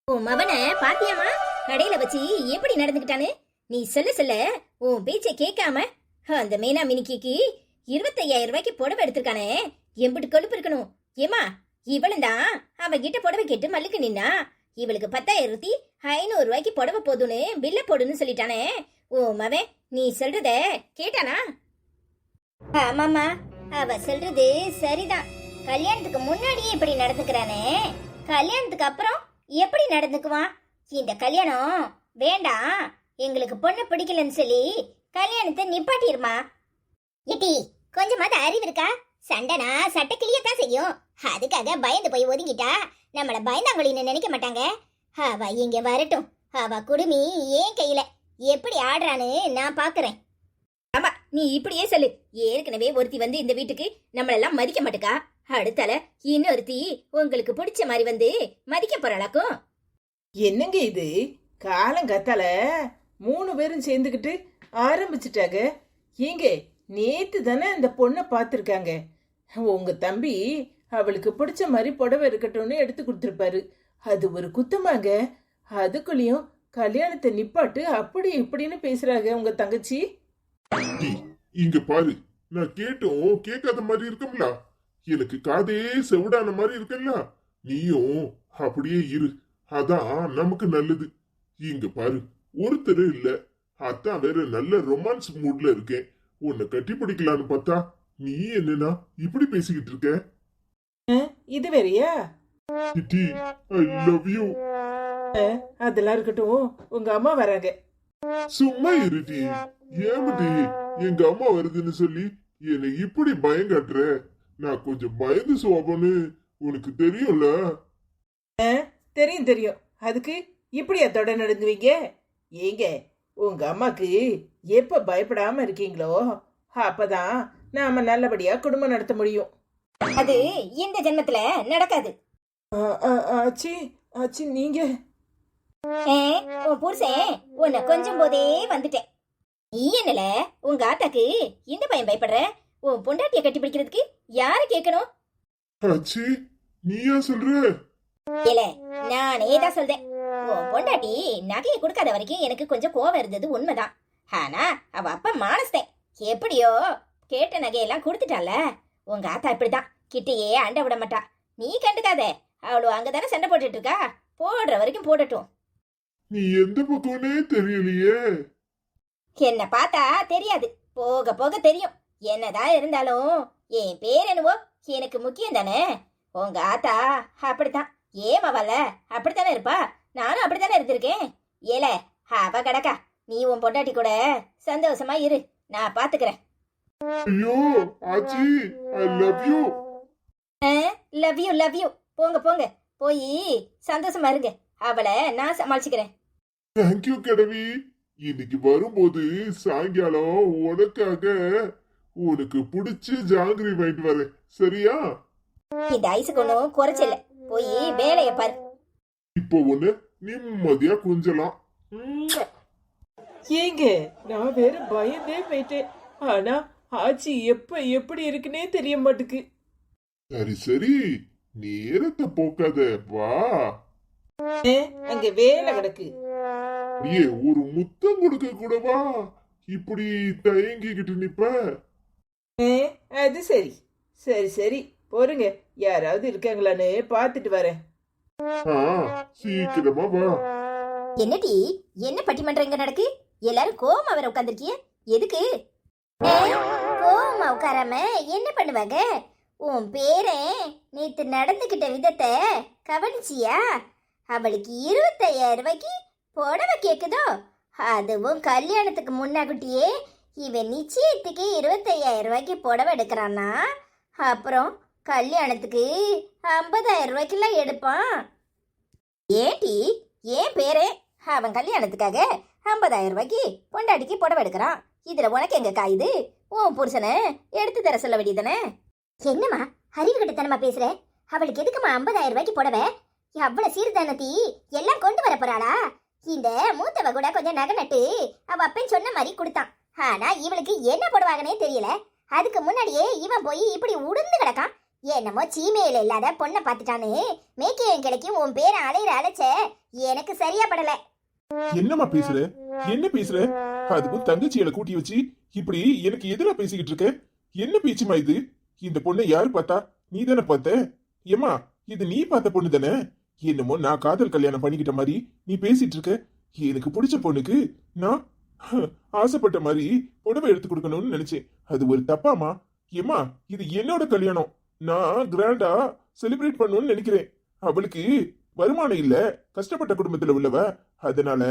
உன் மவனை பாத்தியாமா? கடையில வச்சு எப்படி நடந்துக்கிட்டான்னு நீ சொல்ல சொல்ல உன் பேச்சை கேட்காம அந்த மீனா மினிக்கு 25,000 ரூபாய்க்கு புடவை எடுத்திருக்கானே, எம்பிட்டு கொழுப்பு இருக்கணும். ஏமா இவளும் தான் அவன் கிட்ட புடவை கேட்டு மல்லுக்கு நின்னா இவளுக்கு 10,500 ரூபாய்க்கு புடவை போதுன்னு பில்ல போடுன்னு சொல்லிட்டானே. ஓ மவன் நீ சொல்றத கேட்டானா? ஆமாமா, அவ சொல்றது சரிதான். கல்யாணத்துக்கு முன்னாடியே இப்படி நடந்துக்கிறானே, கல்யாணத்துக்கு அப்புறம் எப்படி நடந்துக்குவான்? இந்த கல்யாணம் வேண்டாம், எங்களுக்கு பொண்ணு பிடிக்கலன்னு சொல்லி கல்யாணத்தை நிப்பாட்டிருமா. இட்டி கொஞ்சமாவது அறிவு இருக்கா? சண்டைனா சட்டை கிளியத்தான் செய்யும். அதுக்காக பயந்து போய் ஒதுங்கிட்டா நம்மள பயந்தாங்கொழின்னு நினைக்க மாட்டாங்க. அவ இங்க வரட்டும், அவ குடுமி ஏன் கையில எப்படி ஆடுறான்னு நான் பாக்குறேன். ஆமா, நீ இப்படியே சொல்லு. ஏற்கனவே ஒருத்தி வந்து இந்த வீட்டுக்கு நம்மளெல்லாம் மதிக்க மாட்டுக்கா, அடுத்தால இன்னொருத்தி உங்களுக்கு பிடிச்ச மாதிரி வந்து மதிக்க போறாளாக்கும். என்னங்க இது? காலங்காத்தால 3 பேரும் சேர்ந்துக்கிட்டு ஆரம்பிச்சுட்டாங்க. ஏங்க நேத்து தானே அந்த பொண்ணை பார்த்துருக்காங்க. உங்க தம்பி அவளுக்கு பிடிச்ச மாதிரி புடவை இருக்கட்டும்னு எடுத்து கொடுத்துருப்பாரு. அது ஒரு குத்தமாங்க. அதுக்குள்ளயும் கல்யாணத்தை நிப்பாட்டு அப்படி இப்படின்னு பேசுறாங்க உங்க தங்கச்சி. இங்க பாரு, நான் கேட்டும் கேட்காத மாதிரி இருக்கும்ல, எனக்கு காதே செவிடான மாதிரி இருக்குல்ல, நீயும் அப்படியே இரு, அதான் நமக்கு நல்லது. இங்க பாரு, ஒருத்தர் இல்ல, அதான் வேற நல்ல ரொமான்ஸ் மூட்ல இருக்கேன். உன்னை கட்டி பிடிக்கலான்னு பார்த்தா நீ என்னன்னா இப்படி பேசிக்கிட்டு இருக்க? இது வேறையா? City, I love you. அதெல்லாம் இருக்கட்டும், உங்க அம்மா வராங்க. சும்மா இருட்டி. ஏமட்டி எங்க அம்மா வருதுன்னு சொல்லி என்னை இப்படி பயங்காட்டுற? நான் கொஞ்சம் பயந்து சுவாபன்னு உனக்கு தெரியும்ல. தெரியும் தெரியும், அதுக்கு இப்படியா தொட நடுங்குவீங்க? ஏங்க உங்க அம்மாக்கு எப்ப பயப்படாம இருக்கீங்களோ அப்பதான் நாம நல்லபடியா குடும்பம் நடத்த முடியும். அது இந்த ஜென்மத்துல நடக்காது. ஆச்சி ஆச்சி நீங்க உன் புருஷன் உன்னை கொஞ்சம் போதே வந்துட்டேன். நீ என்னல உங்க ஆத்தாக்கு இந்த பையன் பயப்படுற? உன் பொண்டாட்டிய கட்டி பிடிக்கிறதுக்கு யாரு கேட்கணும்? ஆச்சி நீயா சொல்ற? இல்ல, நானே தான் சொல்றேன். உன் பொண்டாட்டி நகையை கொடுக்காத வரைக்கும் எனக்கு கொஞ்சம் கோவம் இருந்தது உண்மைதான். ஆனா அவ அப்பா மானஸ்தேன் எப்படியோ கேட்ட நகையெல்லாம் கொடுத்துட்டால. உங்க ஆத்தா இப்படிதான், கிட்டையே அண்ட விட மாட்டா. நீ கண்டுக்காத, அவளு அங்கதானே சண்டை போட்டுட்டு இருக்கா, போடுற வரைக்கும் போடட்டும். நீ எந்த பக்கம்னே தெரியலையே. என்ன பார்த்தா தெரியாது, போக போக தெரியும். என்னதான் இருந்தாலும் என் பேர் என்னவோ எனக்கு முக்கியம் தானே. உங்க ஆத்தா அப்படித்தான், ஏமாவல்ல அப்படித்தானே இருப்பா, நானும் அப்படித்தானே இருந்திருக்கேன். ஏல அவ கடக்கா, நீ உன் பொண்டாட்டி கூட சந்தோஷமா இரு, நான் பாத்துக்கிறேன். ஐயோ ஆச்சி, I love you. Love you love you. போங்க போங்க, போய் சந்தோஷமா இருங்க, அவளை நான் சமாளிச்சுக்கிறேன். தேங்க்யூ கடவி. இன்னைக்கு வரும்போது சாயங்காலம் உனக்காக உனக்கு பிடிச்ச ஜாங்கிரி வாங்கிட்டு வரேன், சரியா? இந்த ஐஸுக்கு ஒன்றும் குறைச்சல, போய் வேலைய பாரு. இப்போ ஒண்ணு நிம்மதியா குஞ்சலாம். ஏங்க நான் வேற பயந்தே போயிட்டேன். ஆனா ஆச்சி எப்ப எப்படி இருக்குன்னே தெரிய மாட்டுக்கு. சரி சரி, நேரத்தை போக்காத, வா. அங்க வேலை கிடக்கு. ஏ ஒரு முத்தம் கொடுக்க கூடவா இப்படி தயங்கிக்கிட்டு நிப்ப? அது சரி சரி சரி, போருங்க, யாராவது இருக்காங்களான்னு பாத்துட்டு வரேன். சீக்கிரமா வா. என்னடி, என்ன பட்டிமன்றம் இங்க நடக்கு? எல்லாரும் கோவமா வேற உட்காந்துருக்கிய, எதுக்கு? கோவமா உட்காராம என்ன பண்ணுவாங்க? உன் பேரே நேத்து நடந்துகிட்ட விதத்தை கவனிச்சியா? அவளுக்கு 25,000 ரூபாய்க்கு புடவை கேக்குதோ, அதுவும் கல்யாணத்துக்கு முன்னாகுட்டியே. இவன் நிச்சயத்துக்கு 25,000 ரூபாய்க்கு புடவை எடுக்கிறான்னா அப்புறம் கல்யாணத்துக்கு 50,000 ரூபாய்க்குலாம் எடுப்பான். ஏட்டி, ஏன் பேரே அவன் கல்யாணத்துக்காக 50,000 ரூபாய்க்கு பொண்டாட்டிக்கு புடவை எடுக்கிறான். இதுல உனக்கு எங்க காயுது? உன் புருஷனை எடுத்து தர சொல்ல வேண்டியதானே? என்னம்மா அறிவு கட்டத்தனமா பேசுற? அவளுக்கு எதுக்குமா 50,000 ரூபாய்க்கு புடவை? அவ்வளவு சீர்தானத்தி எல்லாம் கொண்டு வர போறாளா? இந்த மூத்தவ கூட கொஞ்சம் நகை நட்டு அவ அப்பன் சொன்ன மாதிரி கொடுத்தான். ஆனா இவளுக்கு என்ன போடுவாங்கன்னே தெரியல. அதுக்கு முன்னாடியே இவன் போய் இப்படி உடுந்து கிடக்கான். என்னமோ சீமையில இல்லாத பொண்ணை பார்த்துட்டான்னு மேய்க்கையும் கிடைக்கும் உன் பேரை அலைச்ச எனக்கு சரியா படல. என்னம்மா பேசுற? என்ன பேசுற? அதுக்கும் தங்கச்சிகளை கூட்டி வச்சு இப்படி எனக்கு எதிரா பேசிக்கிட்டு இருக்க? என்ன பேச்சுமா இது? இந்த பொண்ணை யாரு பார்த்தா? நீ தானே பார்த்த? ஏமா இது நீ பார்த்த பொண்ணு தானே? என்னமோ நான் காதல் கல்யாணம் பண்ணிக்கிட்ட மாதிரி நீ பேசிட்டு இருக்க. எனக்கு பிடிச்ச பொண்ணுக்கு நான் ஆசைப்பட்ட மாதிரி புடவை எடுத்து கொடுக்கணும்னு நினைச்சேன். அது ஒரு தப்பாமா? ஏமா இது என்னோட கல்யாணம், நான் கிராண்டா செலிப்ரேட் பண்ணணும்னு நினைக்கிறேன். அவளுக்கு வருமானம் இல்ல, கஷ்டப்பட்ட குடும்பத்துல உள்ளவ, அதனால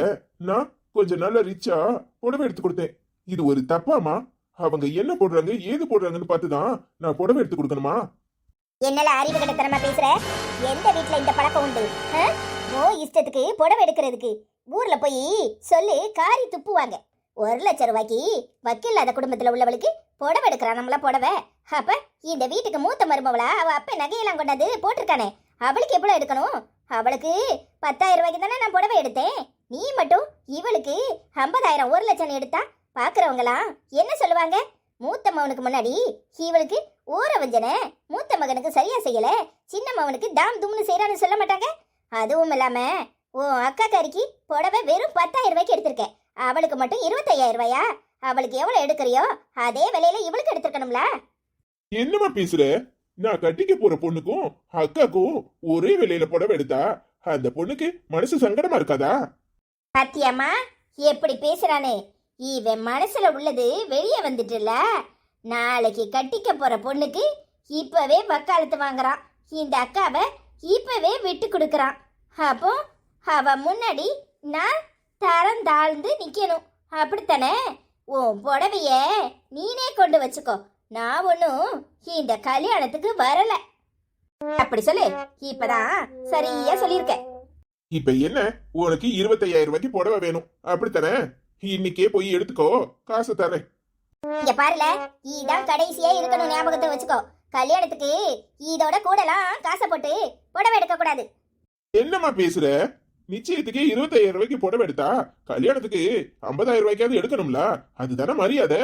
நான் கொஞ்சம் நல்லா ரிச்சா புடவை எடுத்து கொடுத்தேன். இது ஒரு தப்பாமா? அவங்க என்ன போடுறாங்க ஏது போடுறாங்கன்னு பார்த்துதான் நான் புடவை எடுத்து கொடுக்கணுமா? என்னல அறிவு கிட்டத்தனமா பேசுற? எந்த வீட்ல இந்த பழக்கம் உண்டு? ஓ இஷ்டத்துக்கு புடவை எடுக்கிறதுக்கு ஊர்ல போய் சொல்லு காரி துப்புவாங்க. 1,00,000 ரூபாய்க்கு வக்கில்லாத குடும்பத்துல உள்ளவளுக்கு புடவை எடுக்கிறா நம்மள புடவை. அப்ப இந்த வீட்டுக்கு மூத்த மருமவளா அவ அப்ப நகையெல்லாம் கொண்டாந்து போட்டிருக்கானே, அவளுக்கு எவ்வளவு எடுக்கணும்? அவளுக்கு 10,000 ரூபாய்க்கு தானே நான் புடவை எடுத்தேன். நீ மட்டும் இவளுக்கு 50,000 1,00,000 எடுத்தா பாக்குறவங்களாம் என்ன சொல்லுவாங்க? மூத்த மகனுக்கு முன்னாடி இவளுக்கு ஊற வஞ்சனை, மூத்த மகனுக்கு சரியா செய்யல, சின்ன மகனுக்கு தாம் தும்னு செய்யறான்னு சொல்ல மாட்டாங்க. அதுவும் இல்லாம உன் அக்கா காரிக்கு புடவை வெறும் 10,000 ரூபாய்க்கு எடுத்திருக்க, அவளுக்கு மட்டும் 25,000 ரூபாயா? அவளுக்கு எவ்வளவு எடுக்கிறியோ அதே விலையில இவளுக்கு எடுத்துக்கணும்ல. என்னமா பேசுற? நான் கட்டிக்க போற பொண்ணுக்கும் அக்காக்கும் ஒரே விலையில புடவை எடுத்தா அந்த பொண்ணுக்கு மனசு சங்கடமா இருக்காதா? பாத்தியம்மா எப்படி பேசுறானே? இவன் மனசுல உள்ளது வெளியே வந்துட்டுல. நாளைக்கு கட்டிக்க போற பொண்ணுக்கு இப்பவே வக்காலத்து வாங்குறான், இந்த அக்காவை இப்பவே விட்டு கொடுக்கறான். அப்போ அவ முன்னாடி நான் தரம் தாழ்ந்து நிக்கணும், அப்படித்தானே? உன் புடவைய நீனே கொண்டு வச்சுக்கோ, நான் ஒன்னும் இந்த கல்யாணத்துக்கு வரல. அப்படி சொல்லு, இப்பதான் சரியா சொல்லியிருக்க. இப்ப என்ன, உனக்கு 25,000 ரூபாய்க்கு புடவை வேணும் அப்படித்தானே? இன்னைக்கே போய் எடுத்துக்கோ, காசு தரேன். இங்க பாருல, இதான் கடைசியா இருக்கணும், ஞாபகத்தை வச்சுக்கோ. கல்யாணத்துக்கு இதோட கூடலாம் காசை போட்டு புடவை எடுக்க கூடாது. என்னம்மா பேசுற? நிச்சயத்துக்கு 25,000 ரூபாய்க்கு புடவை எடுத்தா கல்யாணத்துக்கு 50,000 ரூபாய்க்காவது எடுக்கணும்ல, அதுதானே மரியாதை.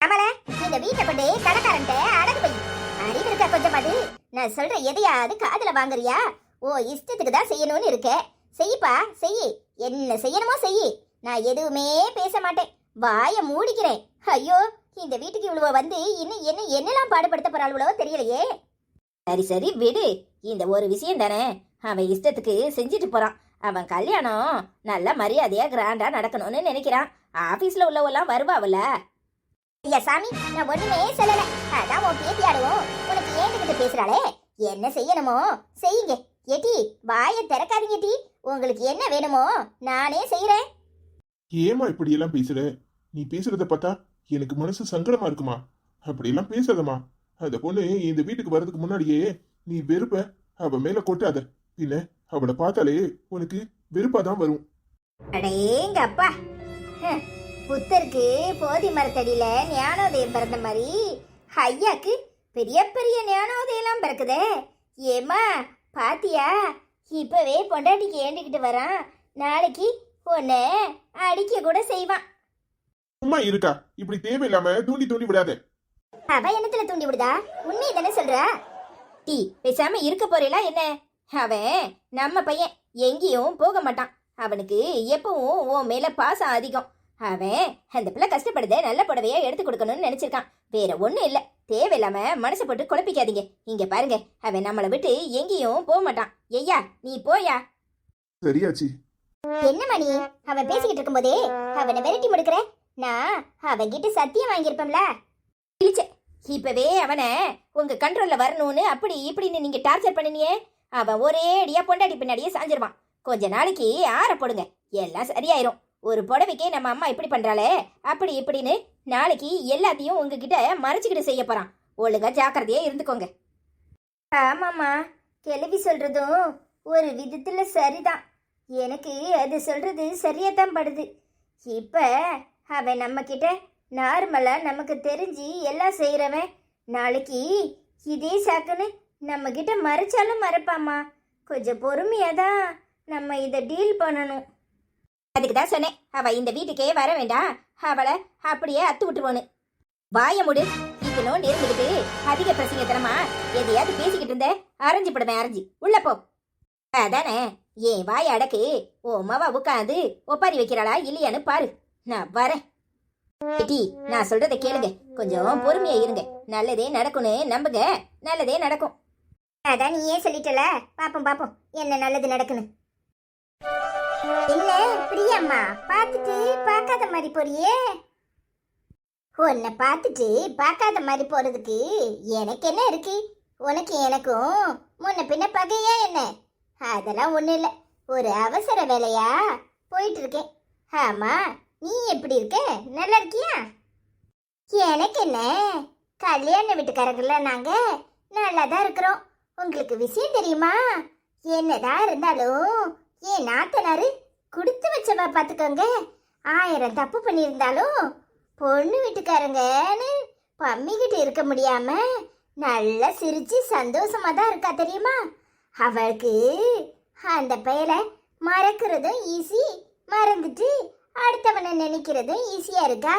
ஆமால, இந்த வீட்டை கொண்டு கடைக்காரன்ட்ட அடகு போய் அறிவு இருக்கா கொஞ்சமாது? நான் சொல்ற எதையாவது காதுல வாங்குறியா? ஓ இஷ்டத்துக்கு தான் செய்யணும்னு இருக்க, செய்ப்பா செய்யி, என்ன செய்யணுமோ செய்யி. நான் எதுவுமே பேச மாட்டேன், வாய மூடிக்கிறேன். ஐயோ, இந்த வீட்டுக்கு இவ்வளவு வந்து இன்னும் என்னெல்லாம் பாடுபடுத்த போறாளோ தெரியலையே. சரி சரி விடு, இந்த ஒரு விஷயம் தானே, அவன் இஷ்டத்துக்கு செஞ்சுட்டு போறான். அவன் கல்யாணம் நல்ல மரியாதையா கிராண்டா நடக்கணும்னு நினைக்கிறான். ஆபீஸ்ல உள்ளவெல்லாம் வருவாவல்ல. ஐயா சாமி, நான் ஒண்ணுமே சொல்லல, அதான் உன் பேத்தியாடுவோம் உனக்கு ஏண்டுகிட்டு பேசுறாளே. என்ன செய்யணுமோ செய்யுங்க. ஏட்டி வாயை திறக்காதீங்க டி, உங்களுக்கு என்ன வேணுமோ நானே செய்யறேன். ஏமா இப்படி எல்லாம் பேசுற? நீ பேசுறத பார்த்தா எனக்கு மனசு சங்கடமா இருக்குமா? அப்படி எல்லாம் பேசாதமா. அந்த பொண்ணு இந்த வீட்டுக்கு வர்றதுக்கு முன்னாடியே நீ வெறுப்ப அவ மேல கொட்டாத, பின்ன அவளை பார்த்தாலே உனக்கு வெறுப்பாதான் வரும். அடேங்க அப்பா, புத்தருக்கு போதி மரத்தடியில ஞானோதயம் பிறந்த மாதிரி ஐயாக்கு பெரிய பெரிய ஞானோதயம்லாம் பிறக்குதே. ஏமா பாத்தியா, இப்பவே பொண்டாட்டிக்கு ஏண்டிக்கிட்டு வரான், நாளைக்கு உன்னை அடிக்க கூட செய்வான். சும்மா இருக்கா, இப்படி தேவையில்லாம தூண்டி தூண்டி விடாத. அவ என்னத்துல தூண்டி விடுதா? உண்மை தானே சொல்ற? டீ பேசாம இருக்க போறீங்களா என்ன? அவன் நம்ம பையன், எங்கேயும் போக மாட்டான். அவனுக்கு எப்பவும் உன் மேல பாசம் அதிகம். அவன் அந்த பிள்ளை கஷ்டப்படுத நல்ல புடவையா எடுத்து கொடுக்கணும்னு நினைச்சிருக்கான், வேற ஒண்ணும் இல்ல. தேவையில்லாம மனசை போட்டு குழப்பிக்காதீங்க. இங்க பாருங்க, அவன் நம்மளை விட்டு எங்கேயும் போக மாட்டான். ஐயா நீ போயா. சரியாச்சு. என்ன மணி, அவன் பேசிக்கிட்டு இருக்கும்போதே அவனை விரட்டி முடுக்கிற? நான் அவன்கிட்ட சத்தியம் வாங்கியிருப்பேன்ல. இப்பவே அவனை உங்க கண்ட்ரோல்ல வரணும்னு அப்படி இப்படின்னு நீங்க டார்ச்சர் பண்ணினியே, அவன் ஒரே அடியா பொண்டாட்டி பின்னாடியே சாஞ்சிருவான். கொஞ்ச நாளைக்கு ஆற போடுங்க, எல்லாம் சரியாயிரும். ஒரு புடவைக்கே நம்ம அம்மா இப்படி பண்றாளே அப்படி இப்படின்னு நாளைக்கு எல்லாத்தையும் உங்ககிட்ட மறைச்சுக்கிட்டு செய்ய போறான். ஒழுங்கா ஜாக்கிரதையா இருந்துக்கோங்க. ஆமாம்மா, கேள்வி சொல்றதும் ஒரு விதத்துல சரிதான். எனக்கு அது சொல்றது சரியாதான் படுது. இப்ப அவன் நம்ம கிட்ட நார்மலா நமக்கு தெரிஞ்சு எல்லாம் செய்யறவன் நாளைக்கு இதே சாக்குன்னு நம்ம கிட்ட மறைச்சாலும் மறைப்பாமா. கொஞ்சம் பொறுமையாதான் நம்ம இதை டீல் பண்ணணும். அதுக்கு தான் சொன்னேன், அவ இந்த வீட்டுக்கே வர வேண்டாம், அவளை அப்படியே அத்து விட்டுருவோன்னு. வாய முடு, நோண்டிக்கணும்னு இருந்துகிட்டு அதிக பிரசங்கத்தனமா எதையாவது பேசிக்கிட்டு இருந்த அரைஞ்சு படுவேன் அரைஞ்சு உள்ள போ. அதானே ஏன் வாய அடக்கு. ஓ மவ உட்காந்து ஒப்பாரி வைக்கிறாளா இல்லையான்னு பாரு. நான் வரேன். ஏட்டி, நான் சொல்றத கேளுங்க, கொஞ்சம் பொறுமையா இருங்க. நல்லதே நடக்கும்னு நம்புங்க, நல்லதே நடக்கும். அதான் நீ ஏன் சொல்லிட்டல, பாப்போம் பாப்போம் என்ன நல்லது நடக்குன்னு. இல்ல பிரியம்மா, பார்த்துட்டு பார்க்காத மாதிரி போறியே. உன்னை பார்த்துட்டு பார்க்காத மாதிரி போறதுக்கு எனக்கு என்ன இருக்கு? உனக்கு எனக்கும் முன்ன பின்ன பகையா என்ன? அதெல்லாம் ஒண்ணு இல்ல, ஒரு அவசர வேலையா போயிட்டு இருக்கேன். ஆமா, நீ எப்படி இருக்க? நல்லா இருக்கியா? எனக்கு என்ன, கல்யாண வீட்டுக்காரங்கள நாங்க நல்லா தான் இருக்கிறோம். உங்களுக்கு விஷயம் தெரியுமா? என்னதான் இருந்தாலும் என் நாத்தனாரு கொடுத்து வச்சவ பாத்துக்கோங்க. 1000 தப்பு பண்ணியிருந்தாலும் பொண்ணு வீட்டுக்காரங்கன்னு பம்மிக்கிட்டு இருக்க முடியாம நல்லா சிரிச்சு சந்தோஷமா தான் இருக்கா தெரியுமா? அவளுக்கு அந்த பெயரை மறக்கிறதும் ஈஸி, மறந்துட்டு அடுத்தவனை நினைக்கிறதும் ஈஸியா இருக்கா.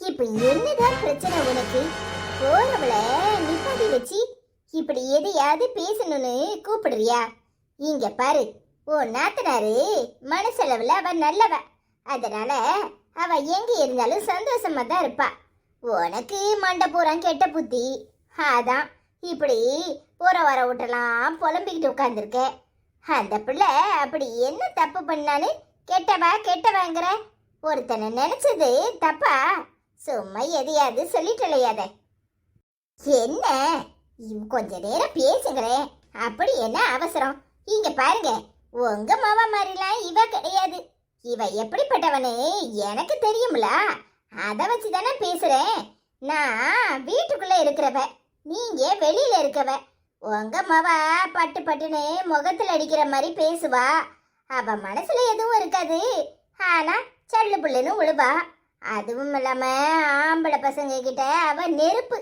இப்ப என்னதான் பிரச்சனை உனக்கு? போறவள நிப்பாட்டி வச்சு இப்படி எதையாவது பேசணும்னு கூப்பிடுறியா? இங்க பாரு, ஓ நாத்தனாரு மனசளவுல அவ நல்லவ, அதனால அவ எங்க இருந்தாலும் சந்தோஷமா தான் இருப்பா. உனக்கு மண்டை பூரா கெட்ட புத்தி, அதான் இப்படி போற வர விட்டலாம் புலம்பிக்கிட்டு உட்காந்துருக்க. அந்த பிள்ளை அப்படி என்ன தப்பு பண்ணான்னு கெட்டவங்கிற? ஒருத்தனை நினைச்சது தப்பா? சும்மா எதையாவது சொல்லிட்டலையாத. என்ன கொஞ்ச நேரம் பேசுங்களேன், அப்படி என்ன அவசரம்? இங்க பாருங்க, உங்க மாவ மாதிரிலாம் இவ கிடையாது. இவ எப்படிப்பட்டவனு எனக்கு தெரியும்ல, அத வச்சுதானே பேசுறேன். நான் வீட்டுக்குள்ள இருக்கிறவ, நீங்க வெளியில இருக்கவ. உங்க மாவ பட்டு பட்டுன்னு முகத்துல அடிக்கிற மாதிரி பேசுவா. அவ மனசுல எதுவும் இருக்காது, ஆனா சல்லு புள்ளுன்னு விழுவா. அதுவும் இல்லாம ஆம்பளை பசங்க கிட்ட அவ நெருப்பு.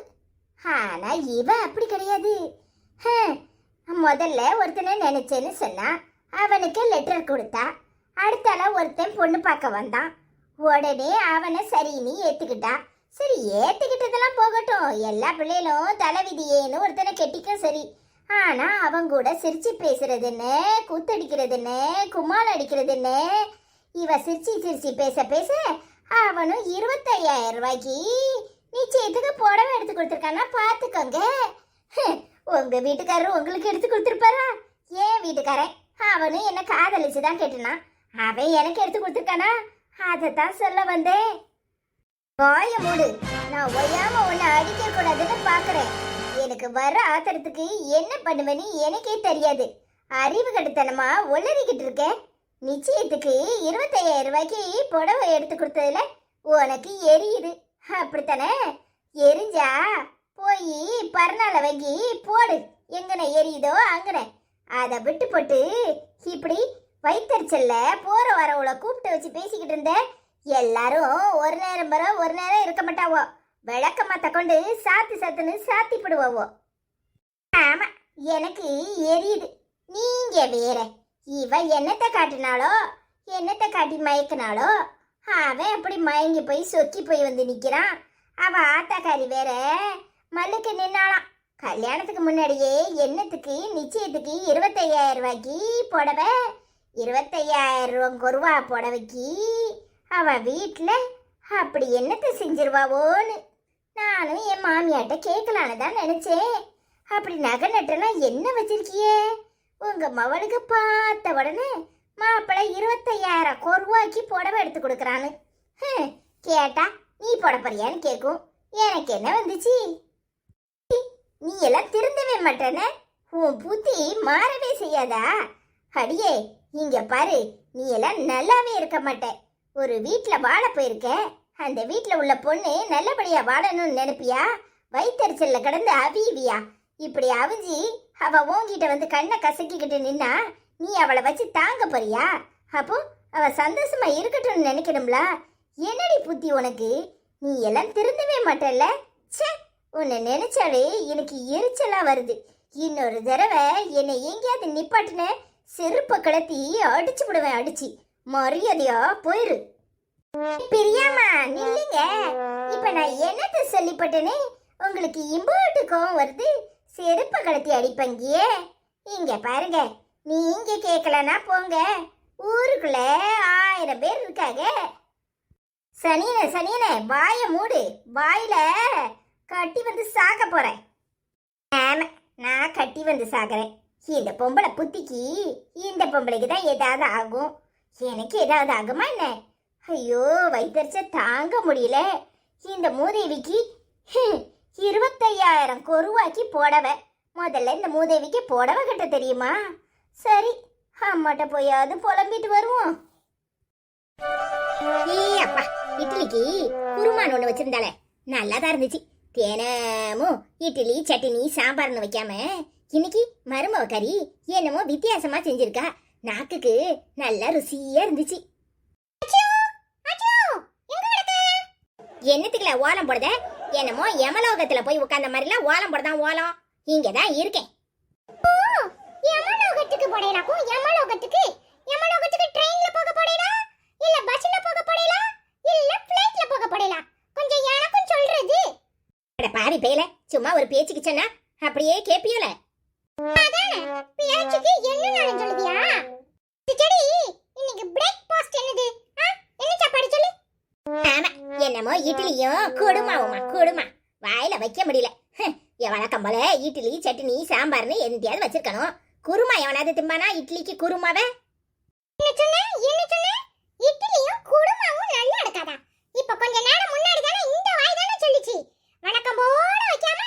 ஆனா இவ அப்படி கிடையாது. முதல்ல ஒருத்தனை நினைச்சேன்னு சொன்னா, அவனுக்கு லெட்டர் கொடுத்தா. அடுத்தால ஒருத்தன் பொண்ணு பார்க்க வந்தான். உடனே அவனை சரின்னு ஏத்துக்கிட்டா. சரி, ஏத்துக்கிட்டதெல்லாம் போகட்டும், எல்லா பிள்ளைகளும் தலைவிதியேன்னு ஒருத்தனை கெட்டிக்கும் சரி. ஆனா அவன் கூட சிரிச்சு பேசுறதுன்னு, கூத்தடிக்கிறதுன்னு, கும்மால் அடிக்கிறதுன்னு, இவ சிரிச்சு சிரிச்சு பேச பேச அவனும் 25,000 ரூபாய்க்கு நிச்சயத்துக்கு புடவை எடுத்து கொடுத்துருக்கானா பாத்துக்கோங்க. உங்க வீட்டுக்காரர் உங்களுக்கு எடுத்து கொடுத்துருப்பாரா? ஏன் வீட்டுக்காரன் அவனும் என்ன காதலிச்சுதான் கேட்டுனா, அவன் எனக்கு எடுத்து கொடுத்துருக்கானா? அதைத்தான் சொல்ல வந்தேன். வாய மூடு, நான் ஒய்யாம உன்னை அடிக்க கூடாதுன்னு பாக்குறேன். எனக்கு வர ஆத்திரத்துக்கு என்ன பண்ணுவேன்னு எனக்கே தெரியாது. அறிவு கட்டுத்தனமா உளறிக்கிட்டு இருக்க. நிச்சயத்துக்கு 25,000 ரூபாய்க்கு புடவை எடுத்து கொடுத்ததுல உனக்கு எரியுது, அப்படித்தானே? எரிஞ்சா போய் பர்னால வாங்கி போடு, எங்கன எரியுதோ அங்கன. அதை விட்டு போட்டு இப்படி வைத்தறிச்சல்ல போற வரவுல கூப்பிட்டு வச்சு பேசிக்கிட்டு இருந்த. எல்லாரும் ஒரு நேரம் வர ஒரு நேரம் இருக்க மாட்டாவோ, விளக்கமாத்த கொண்டு சாத்தி சாத்துன்னு சாத்தி போடுவாவோ. ஆமா, எனக்கு எரியுது. நீங்க வேற, இவ என்னத்தை காட்டினாலோ, என்னத்தை காட்டி மயக்கினாலோ, அவன் அப்படி மயங்கி போய் சொக்கி போய் வந்து நிக்கிறான். அவ ஆத்தாக்காரி வேற மல்லுக்கு நின்னாலாம். கல்யாணத்துக்கு முன்னாடியே என்னத்துக்கு நிச்சயத்துக்கு 25,000 ரூபாய்க்கு புடவை, 25,000 ரூபா புடவைக்கு அவ வீட்டுல அப்படி என்னத்தை செஞ்சிருவாவோன்னு நானும் என் மாமியாட்ட கேட்கலான்னு தான் நினைச்சேன். அப்படி நகை நட்டெல்லாம் என்ன வச்சிருக்கியே? உங்க மவளுக்கு பார்த்த உடனே மாப்பிள்ளை 25,000 ரூபாய்க்கு புடவை எடுத்து கொடுக்குறான்னு கேட்டா நீ போட போறியான்னு கேட்கும். எனக்கு என்ன வந்துச்சு? நீ எல்லாம் திருந்தவே மாட்டேன, உன் புத்தி மாறவே செய்யாதா? அடியே இங்க பாரு, நீ எல்லாம் நல்லாவே இருக்க மாட்ட. ஒரு வீட்டுல வாழ போயிருக்க, அந்த வீட்டுல உள்ள பொண்ணு நல்லபடியா வாழணும்னு நினைப்பியா? வயிற்றுச்சல்ல கிடந்து அவிவியா? இப்படி அவிஞ்சி அவ உன்கிட்ட வந்து கண்ணை கசக்கிக்கிட்டு நின்னா நீ அவளை வச்சு தாங்க போறியா? அப்போ அவ சந்தோஷமா இருக்கட்டும்னு நினைக்கணும்ல. என்னடி புத்தி உனக்கு? நீ எல்லாம் திருந்தவே மாட்டல்ல. ச்சே, உன்னை நினைச்சாலே எனக்கு எரிச்சலா வருது. இன்னொரு தடவை என்னை எங்கேயாவது நிப்பாட்டுன செருப்ப கிளத்தி அடிச்சு விடுவேன். அடிச்சு மரியாதையா போயிரு. பிரியாமா நில்லுங்க. இப்ப நான் என்னத்த சொல்லிப்பட்டேனே உங்களுக்கு இம்போட்டு கோவம் வருது, செருப்ப கழட்டி அடிப்பங்கியே. இங்க பாருங்க, நீங்க கேட்கலன்னா போங்க, ஊருக்குள்ள 1000 பேர் இருக்காங்க. சனியனே சனியனே, வாய மூடு, வாயில கட்டி வந்து சாக போறேன். ஆமா, நான் கட்டி வந்து சாகுறேன். இந்த பொம்பளை புத்திக்கு இந்த பொம்பளைக்கு தான் ஏதாவது ஆகும், எனக்கு ஏதாவது ஆகுமா என்ன? ஐயோ, வயிற்றுச்ச தாங்க முடியல. இந்த மூதேவிக்கு 25,000 கொருவாக்கி போடவை. முதல்ல இந்த மூதேவிக்கு புடவை கட்ட தெரியுமா? சரி, அம்மாட்ட போயாவது புலம்பிட்டு வருவோம். அப்பா, இட்லிக்கு குருமான் ஒண்ணு வச்சிருந்தாலே நல்லாதான் இருந்துச்சு. தினமும் இட்லி சட்னி சாம்பார்னு வைக்காம இன்னைக்கு மருமவ கறி என்னமோ வித்தியாசமா செஞ்சிருக்கா. நாக்குக்கு நல்லா ருசியா இருந்துச்சு. என்னத்துக்குல ஓலம் போடுத? என்னமோ யமலோகத்துல போய் உட்கார்ந்த மாதிரிலாம் ஓலம் போடுதான். ஓலம் இங்கதான் இருக்கேன். யமலோகத்துக்கு போடலாக்கும். யமலோகத்துக்கு ட்ரெயின்ல போக போடலாம், இல்ல பஸ்ல போக போடலாம், இல்ல ஃளைட்ல போக போடலாம். கொஞ்சம் எனக்கும் சொல்றது. அட பாவி பேல, சும்மா ஒரு பேச்சுக்கு சொன்னா அப்படியே கேப்பியோல. அதானே பேச்சுக்கு என்னன்னு சொல்லுதியா? சரி, இன்னைக்கு பிரேக்ஃபாஸ்ட் என்னது? என்ன சாப்பாடு சொல்லு. ஆமா, என்னமோ இட்லியும் குடுமா வாயில வைக்க முடியல. வழக்கம் போல இட்லி சட்னி சாம்பார்னு எந்தையாவது வச்சிருக்கணும். குருமா எவனாவது திம்பானா? இட்லிக்கு குருமாவே என்ன சொன்ன? இட்லியும் குருமாவும் நல்லா இருக்காதா? இப்ப கொஞ்ச நேரம் முன்னாடி தானே இந்த வாய் தானே சொல்லிச்சு. வழக்கம் போல வைக்காம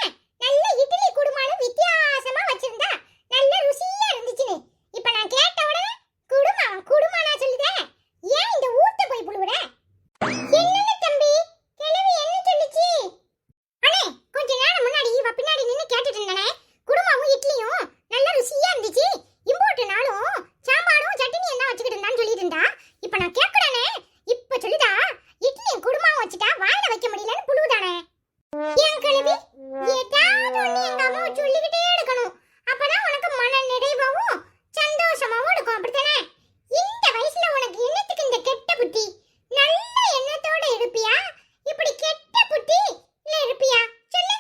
நல்ல இட்லி குருமான்னு வித்தியாசமா வச்சிருந்தா நல்ல ருசியா இருந்துச்சுன்னு இப்ப நான் கேட்ட உடனே குருமானா சொல்லுதே. ஏன் இந்த ஊத்த போய் புழுவுற? என்னன்னு தம்பி, கிழவி என்ன சொல்லுச்சு? அண்ணே, கொஞ்ச நேரம் முன்னாடி இவ பின்னாடி நின்னு கேட்டுட்டு இருந்தானே, குருமாவும் இட்லியும் நல்ல ருசியா இருந்துச்சு, இம்போட்டு நாளும் சாம்பாரும் சட்னி என்ன வச்சுக்கிட்டு இருந்தான்னு சொல்லிட்டு இருந்தா. இப்ப நான் கேக்குறேனே, இப்ப சொல்லுதா இட்லியும் குருமாவும் வச்சுட்டா வாயில வைக்க முடியலன்னு புழுவுதானே. ஏன் கிழவி, ஏதாவது ஒண்ணு எங்க அம்மா சொல்லிக்கிட்டே இருக்கணும். அப்பதான் உனக்கு மன நிறைவாவும் சந்தோஷமாவும் இருக்கும். அப்படித்தானே? இந்த வயசுல உனக்கு என்னத்துக்கு இந்த கெட்ட புத்தி? நல்ல எண்ணத்தோட இருப்பியா, இப்படி கெட்ட புத்தி இல்ல இருப்பியா சொல்லு.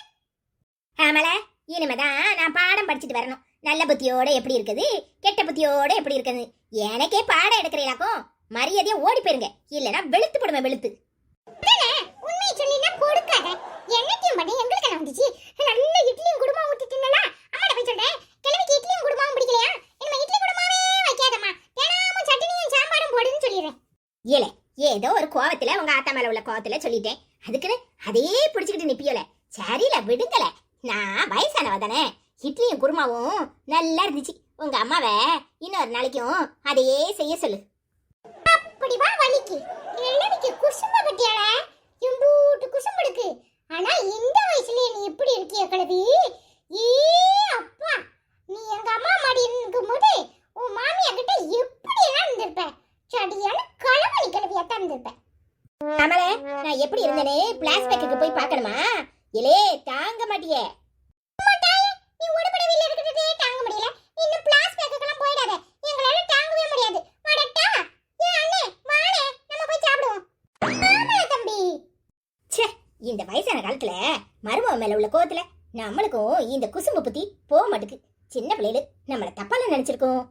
ஆமல, இனிமேதான் நான் பாடம் படிச்சுட்டு வரணும். நல்ல புத்தியோட எப்படி இருக்குது, கெட்ட புத்தியோட எப்படி இருக்குது. எனக்கே பாடம் எடுக்கிறீங்களாக்கும். மரியாதையா ஓடி போயிருங்க, இல்லனா வெளுத்து போடுவேன். வெளுத்து உண்மையை சொல்லினா கொடுக்காத. என்னத்தையும் பண்ணி எங்களுக்கு என்ன வந்துச்சு? நல்ல இட்லியும் குருமா ஊத்தி தின்னல. அம்மாட்ட போய் சொல்றேன், கிழவிக்கு இட்லியும் குருமாவும் பிடிக்கலையா, இனிமே இட்லி குருமாவே வைக்காதம்மா, தினமும் சட்னியும் சாம்பாரும் போடுன்னு சொல்லிடுறேன். ஏலே, ஏதோ ஒரு கோவத்துல உங்க ஆத்தா மேல உள்ள கோவத்துல சொல்லிட்டேன், அதுக்குன்னு அதே பிடிச்சுக்கிட்டு நிப்பியோல. சரியில விடுங்கல, நான் வயசானவ தானே. இட்லியும் குருமாவும் நல்லா இருந்துச்சு. உங்க அம்மாவை இன்னொரு நாளைக்கும் அதையே செய்ய சொல்லு. அப்படி வா வலிக்கு. கிழவிக்கு குசும்ப பட்டியால, இம்பூட்டு குசும்பு இருக்கு. ஆனா இந்த வயசுலயே நீ எப்படி இருக்கிய கிழவி? ஏ அப்பா, நீ எங்க அம்மா மாடி இருக்கும்போது உன் மாமியா கிட்ட எப்படி எல்லாம் இருந்திருப்ப? சரியான களவணி கிழவியாத்தான் இருந்திருப்ப. அமலே, நான் எப்படி இருந்தேனே பிளாஸ்பேக்கு போய் பார்க்கணுமா? இலே, தாங்க மாட்டியே. நீ உடம்புல இருக்கிறதே தாங்க முடியல, இன்னும் பிளாஸ்பேக்குலாம் போயிடாத. எங்களால தாங்கவே முடியாது. வாடட்டா, ஏ அண்ணே வாடே, நம்ம போய் சாப்பிடுவோம். ஆமா தம்பி. ச்சே, இந்த வயசான காலத்துல மருமக மேல உள்ள கோவத்துல நம்மளுக்கும் இந்த குசும்பு புத்தி போக மாட்டுக்கு. சின்ன பிள்ளைகளு நம்மள தப்பால நினைச்சிருக்கோம்.